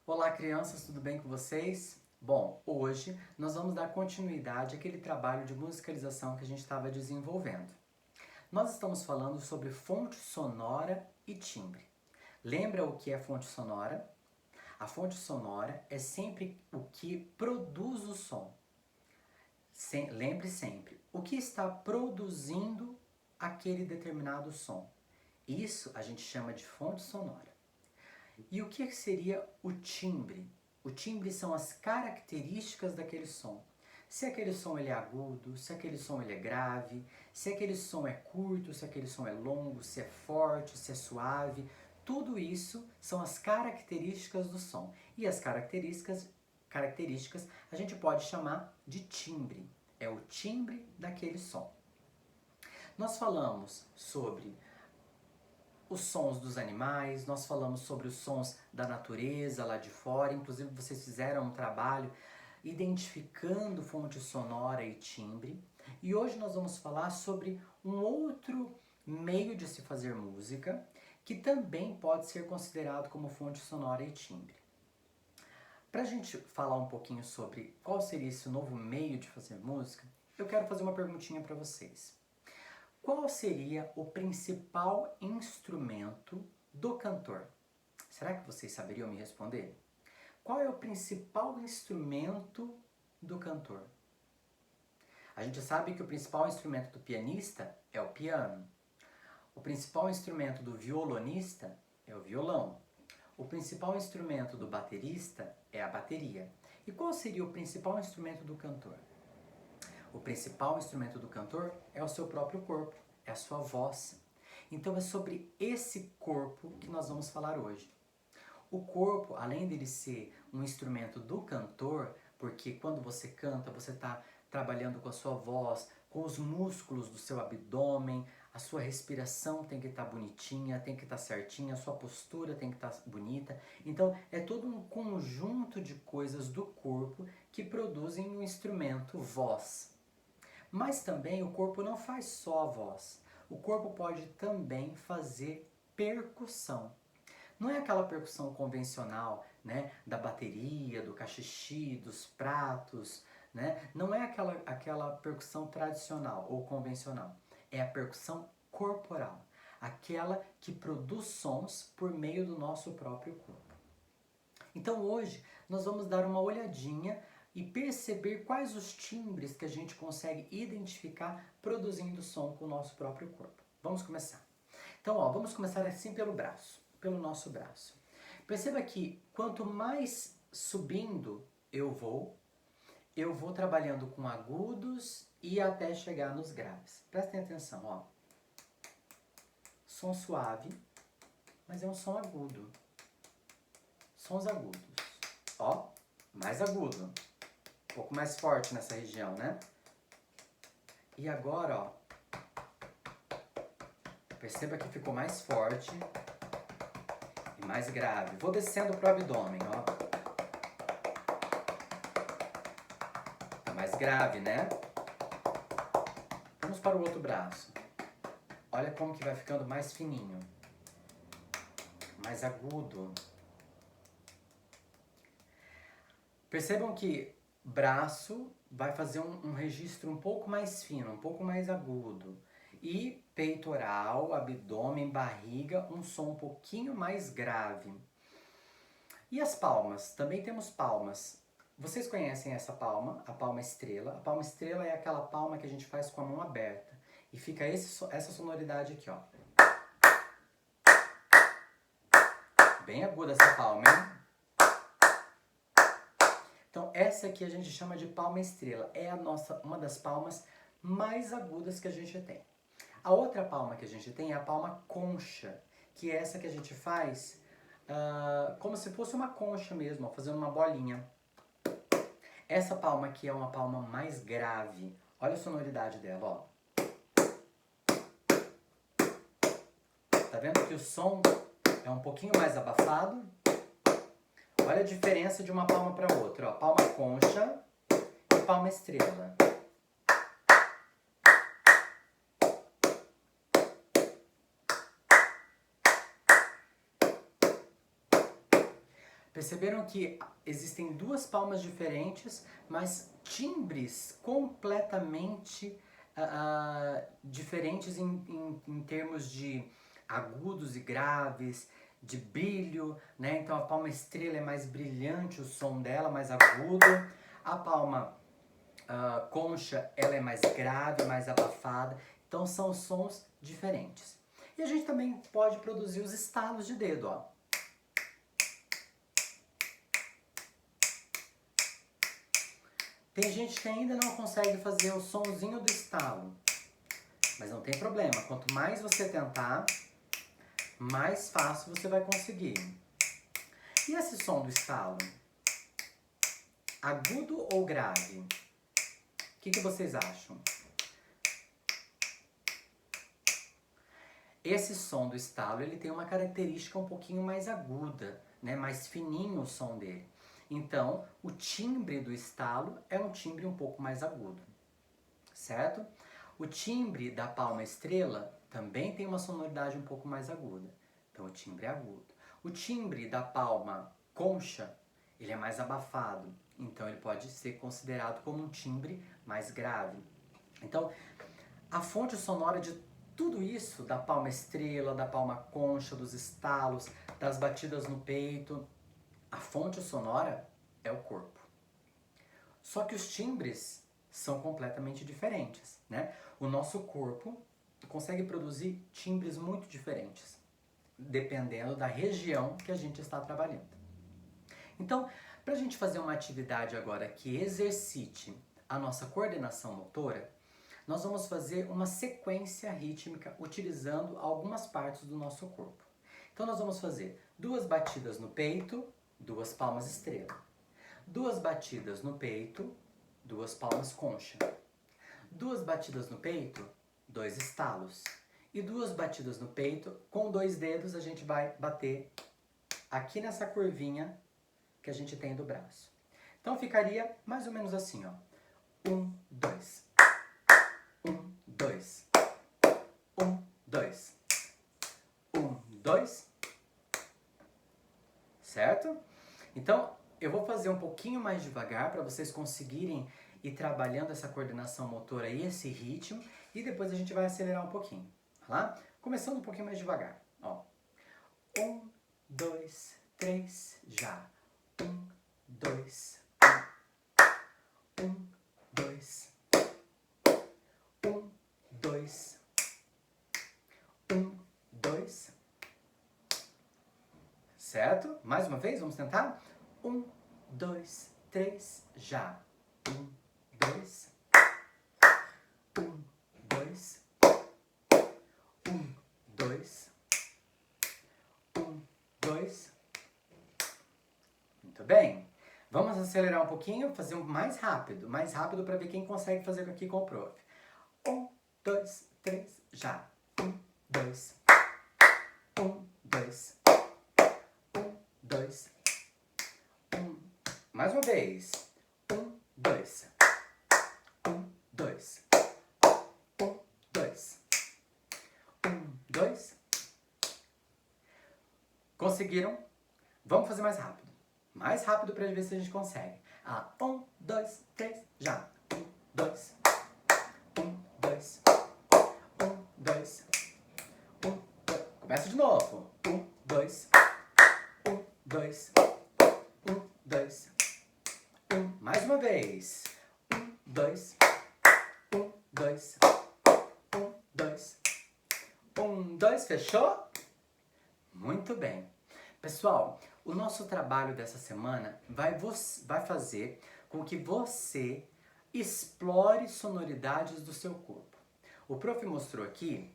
Olá, crianças, tudo bem com vocês? Bom, hoje nós vamos dar continuidade àquele trabalho de musicalização que a gente estava desenvolvendo. Nós estamos falando sobre fonte sonora e timbre. Lembra o que é fonte sonora? A fonte sonora é sempre o que produz o som. Lembre sempre, o que está produzindo aquele determinado som. Isso a gente chama de fonte sonora. E o que seria o timbre? O timbre são as características daquele som. Se aquele som ele é agudo, se aquele som ele é grave, se aquele som é curto, se aquele som é longo, se é forte, se é suave, tudo isso são as características do som. E as características a gente pode chamar de timbre. É o timbre daquele som. Nós falamos sobre os sons dos animais, nós falamos sobre os sons da natureza lá de fora, inclusive vocês fizeram um trabalho identificando fonte sonora e timbre. E hoje nós vamos falar sobre um outro meio de se fazer música, que também pode ser considerado como fonte sonora e timbre. Para a gente falar um pouquinho sobre qual seria esse novo meio de fazer música, eu quero fazer uma perguntinha para vocês. Qual seria o principal instrumento do cantor? Será que vocês saberiam me responder? Qual é o principal instrumento do cantor? A gente sabe que o principal instrumento do pianista é o piano. O principal instrumento do violonista é o violão. O principal instrumento do baterista é a bateria. E qual seria o principal instrumento do cantor? O principal instrumento do cantor é o seu próprio corpo, é a sua voz. Então é sobre esse corpo que nós vamos falar hoje. O corpo, além dele ser um instrumento do cantor, porque quando você canta, você está trabalhando com a sua voz, com os músculos do seu abdômen, a sua respiração tem que estar bonitinha, tem que estar certinha, a sua postura tem que estar bonita. Então é todo um conjunto de coisas do corpo que produzem um instrumento voz. Mas também o corpo não faz só a voz. O corpo pode também fazer percussão. Não é aquela percussão convencional, né, da bateria, do cachixi, dos pratos, né? Não é aquela percussão tradicional ou convencional. É a percussão corporal, aquela que produz sons por meio do nosso próprio corpo. Então hoje nós vamos dar uma olhadinha e perceber quais os timbres que a gente consegue identificar produzindo som com o nosso próprio corpo. Vamos começar. Então, vamos começar assim pelo braço, pelo nosso braço. Perceba que quanto mais subindo eu vou trabalhando com agudos e até chegar nos graves. Prestem atenção, ó. Som suave, mas é um som agudo. Sons agudos. Ó, mais agudo. Um pouco mais forte nessa região, né? E agora, ó, perceba que ficou mais forte e mais grave. Vou descendo pro abdômen, ó. Tá mais grave, né? Vamos para o outro braço. Olha como que vai ficando mais fininho. Mais agudo. Percebam que braço vai fazer um registro um pouco mais fino, um pouco mais agudo. E peitoral, abdômen, barriga, um som um pouquinho mais grave. E as palmas? Também temos palmas. Vocês conhecem essa palma, a palma estrela. A palma estrela é aquela palma que a gente faz com a mão aberta. E fica essa sonoridade aqui, ó. Bem aguda essa palma, hein? Então essa aqui a gente chama de palma estrela, é uma das palmas mais agudas que a gente tem. A outra palma que a gente tem é a palma concha, que é essa que a gente faz como se fosse uma concha mesmo, ó, fazendo uma bolinha. Essa palma aqui é uma palma mais grave, olha a sonoridade dela, ó. Tá vendo que o som é um pouquinho mais abafado? Olha a diferença de uma palma para outra, ó. Palma concha e palma estrela. Perceberam que existem duas palmas diferentes, mas timbres completamente diferentes em termos de agudos e graves, de brilho, né? Então a palma estrela é mais brilhante, o som dela mais agudo. A palma concha, ela é mais grave, mais abafada. Então são sons diferentes. E a gente também pode produzir os estalos de dedo, ó. Tem gente que ainda não consegue fazer o sonzinho do estalo, mas não tem problema. Quanto mais você tentar, mais fácil você vai conseguir. E esse som do estalo? Agudo ou grave? O que vocês acham? Esse som do estalo, ele tem uma característica um pouquinho mais aguda, né? Mais fininho o som dele. Então, o timbre do estalo é um timbre um pouco mais agudo, certo? O timbre da palma estrela também tem uma sonoridade um pouco mais aguda. Então, o timbre é agudo. O timbre da palma concha, ele é mais abafado. Então, ele pode ser considerado como um timbre mais grave. Então, a fonte sonora de tudo isso, da palma estrela, da palma concha, dos estalos, das batidas no peito, a fonte sonora é o corpo. Só que os timbres são completamente diferentes, né? O nosso corpo consegue produzir timbres muito diferentes, dependendo da região que a gente está trabalhando. Então, para a gente fazer uma atividade agora que exercite a nossa coordenação motora, nós vamos fazer uma sequência rítmica utilizando algumas partes do nosso corpo. Então nós vamos fazer 2 batidas no peito, 2 palmas estrela. 2 batidas no peito, 2 palmas concha. 2 batidas no peito, 2 estalos. E 2 batidas no peito, com 2 dedos a gente vai bater aqui nessa curvinha que a gente tem do braço. Então ficaria mais ou menos assim, ó. 1, 2. 1, 2. 1, 2. 1, 2. Certo? Então, eu vou fazer um pouquinho mais devagar para vocês conseguirem ir trabalhando essa coordenação motora e esse ritmo, e depois a gente vai acelerar um pouquinho, tá lá? Começando um pouquinho mais devagar, ó. 1, 2, 3, já. 1, 2, 1, 2, 1, 2, 1, 2. Certo? Mais uma vez, vamos tentar? 1, 2, 3, já. 1, 2. 1, 2. 1, 2. 1, 2. Muito bem. Vamos acelerar um pouquinho, fazer mais rápido para ver quem consegue fazer aqui com o prof. 1, 2, 3, já. 1, 2. 1, 2. 1, 2. 1. Mais uma vez. 1, 2. 1, 2. 1, 2. 1, 2. Conseguiram? Vamos fazer mais rápido. Mais rápido para ver se a gente consegue. 1, 2, 3, já. 1, 2. 1, 2. 1, 2. 1, 2. Começa de novo. 1, 2. 1, 2. 1, 2. 1. Mais uma vez. 1, 2. 1, 2. 1, 2. 1, 2. Fechou? Muito bem. Pessoal, o nosso trabalho dessa semana vai fazer com que você explore sonoridades do seu corpo. O prof mostrou aqui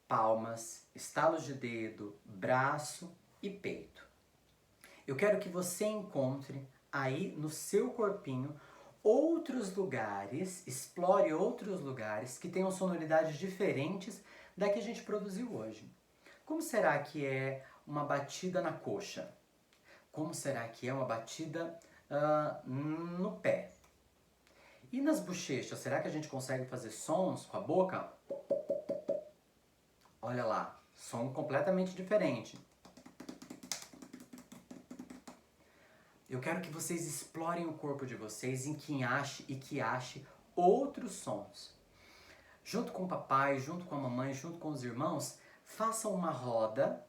palmas, estalos de dedo, braço e peito. Eu quero que você encontre aí no seu corpinho outros lugares, explore outros lugares que tenham sonoridades diferentes da que a gente produziu hoje. Como será que é uma batida na coxa? Como será que é uma batida no pé? E nas bochechas, será que a gente consegue fazer sons com a boca? Olha lá, som completamente diferente. Eu quero que vocês explorem o corpo de vocês e que ache outros sons. Junto com o papai, junto com a mamãe, junto com os irmãos, façam uma roda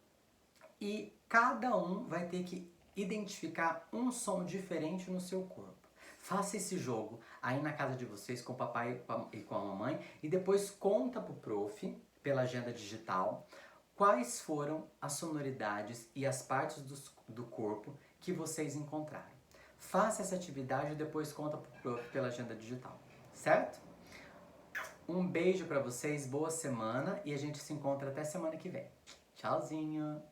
e cada um vai ter que identificar um som diferente no seu corpo. Faça esse jogo aí na casa de vocês com o papai e com a mamãe e depois conta pro prof, pela agenda digital, quais foram as sonoridades e as partes do corpo que vocês encontraram. Faça essa atividade e depois conta pro prof pela agenda digital, certo? Um beijo pra vocês, boa semana e a gente se encontra até semana que vem. Tchauzinho!